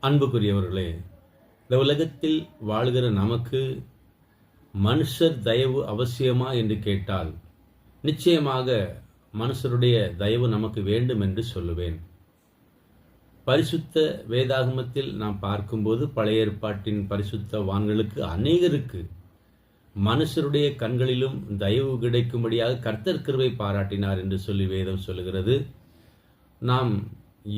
அன்புக்குரியவர்களே, இந்த உலகத்தில் வாழ்கிற நமக்கு மனுஷர் தயவு அவசியமா என்று கேட்டால் நிச்சயமாக மனுஷருடைய தயவு நமக்கு வேண்டும் என்று சொல்லுவேன். பரிசுத்த வேதாகமத்தில் நாம் பார்க்கும்போது பழைய ஏற்பாட்டின் பரிசுத்தவான்களுக்கு அநேகருக்கு மனுஷருடைய கண்களிலும் தயவு கிடைக்கும்படியாக கர்த்தர் கிருபை பாராட்டினார் என்று சொல்லி வேதம் சொல்லுகிறது. நாம்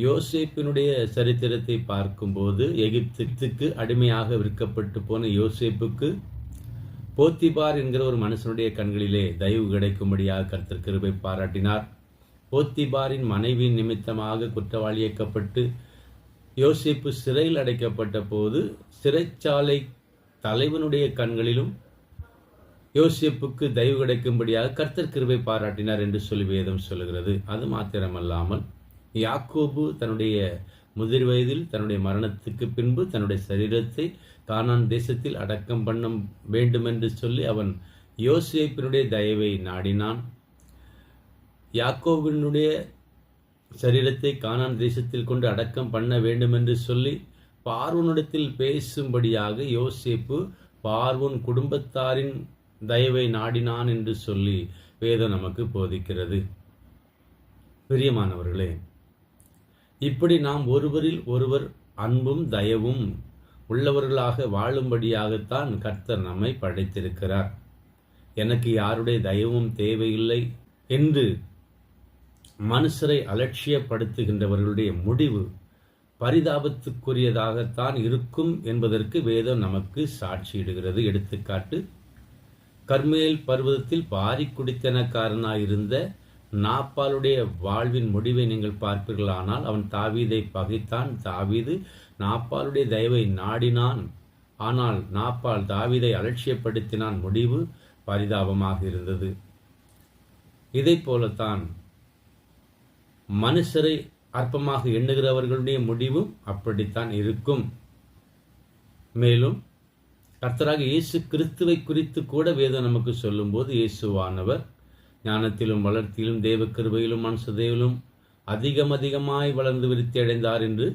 யோசேப்பினுடைய சரித்திரத்தை பார்க்கும்போது எகிப்துக்கு அடிமையாக விற்கப்பட்டு போன யோசேப்புக்கு போத்திபார் என்கிற ஒரு மனுஷனுடைய கண்களிலே தயவு கிடைக்கும்படியாக கர்த்தர் கிருபை பாராட்டினார். போத்திபாரின் மனைவியின் நிமித்தமாக குற்றவாளியாக்கப்பட்டு யோசேப்பு சிறையில் அடைக்கப்பட்ட போது சிறைச்சாலை தலைவனுடைய கண்களிலும் யோசேப்புக்கு தயவு கிடைக்கும்படியாக கர்த்தர் கிருபை பாராட்டினார் என்று சொல்லி வேதம் சொல்லுகிறது. அது மாத்திரமல்லாமல் யாக்கோபு தன்னுடைய முதிர் வயதில் தன்னுடைய மரணத்துக்கு பின்பு தன்னுடைய சரீரத்தை கானான் தேசத்தில் அடக்கம் பண்ண வேண்டும் என்று சொல்லி அவன் யோசேப்பினுடைய தயவை நாடினான். யாக்கோபினுடைய சரீரத்தை கானான் தேசத்தில் கொண்டு அடக்கம் பண்ண வேண்டும் என்று சொல்லி பார்வோனிடத்தில் பேசும்படியாக யோசேப்பு பார்வோன் குடும்பத்தாரின் தயவை நாடினான் என்று சொல்லி வேதம் நமக்கு போதிக்கிறது. பிரியமானவர்களே, இப்படி நாம் ஒருவரில் ஒருவர் அன்பும் தயவும் உள்ளவர்களாக வாழும்படியாகத்தான் கர்த்தர் நம்மை படைத்திருக்கிறார். எனக்கு யாருடைய தயவும் தேவையில்லை என்று மனுஷரை அலட்சியப்படுத்துகின்றவர்களுடைய முடிவு பரிதாபத்துக்குரியதாகத்தான் இருக்கும் என்பதற்கு வேதம் நமக்கு சாட்சியிடுகிறது. எடுத்துக்காட்டு, கர்மேல் பர்வதத்தில் பாரி குடித்தனக்காரனாயிருந்த நாப்பாலுடைய வாழ்வின் முடிவை நீங்கள் பார்ப்பீர்களானால் அவன் தாவீதை பகைத்தான். தாவீது நாப்பாலுடைய தயவை நாடினான். ஆனால் நாப்பால் தாவீதை அலட்சியப்படுத்தினான். முடிவு பரிதாபமாக இருந்தது. இதை போலத்தான் மனுஷரை அற்பமாக எண்ணுகிறவர்களுடைய முடிவும் அப்படித்தான் இருக்கும். மேலும் கர்த்தராக இயேசு கிறிஸ்துவை குறித்து கூட வேதம் நமக்கு சொல்லும்போது, இயேசுவானவர் ஞானத்திலும் வளர்த்தியிலும் தேவ கிருபையிலும் மனுஷ தேவிலும் அதிகமாய் வளர்ந்து விருத்தி அடைந்தார் என்று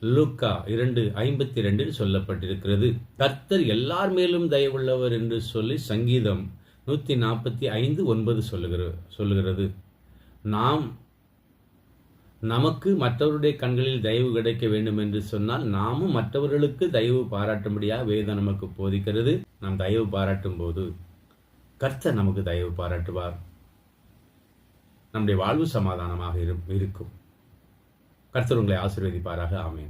லூக்கா 2:52 சொல்லப்பட்டிருக்கிறது. கர்த்தர் எல்லார் மேலும் தயவுள்ளவர் என்று சொல்லி சங்கீதம் 145:9 சொல்லுகிறது. நமக்கு மற்றவருடைய கண்களில் தயவு கிடைக்க வேண்டும் என்று சொன்னால் நாமும் மற்றவர்களுக்கு தயவு பாராட்டும்படியாக வேதம் நமக்கு போதிக்கிறது. நாம் தயவு பாராட்டும் போது கர்த்தர் நமக்கு தயவு பாராட்டுவார். நம்முடைய வாழ்வு சமாதானமாக இருக்கும். கர்த்தர் உங்களை ஆசீர்வதிப்பாராக. ஆமென்.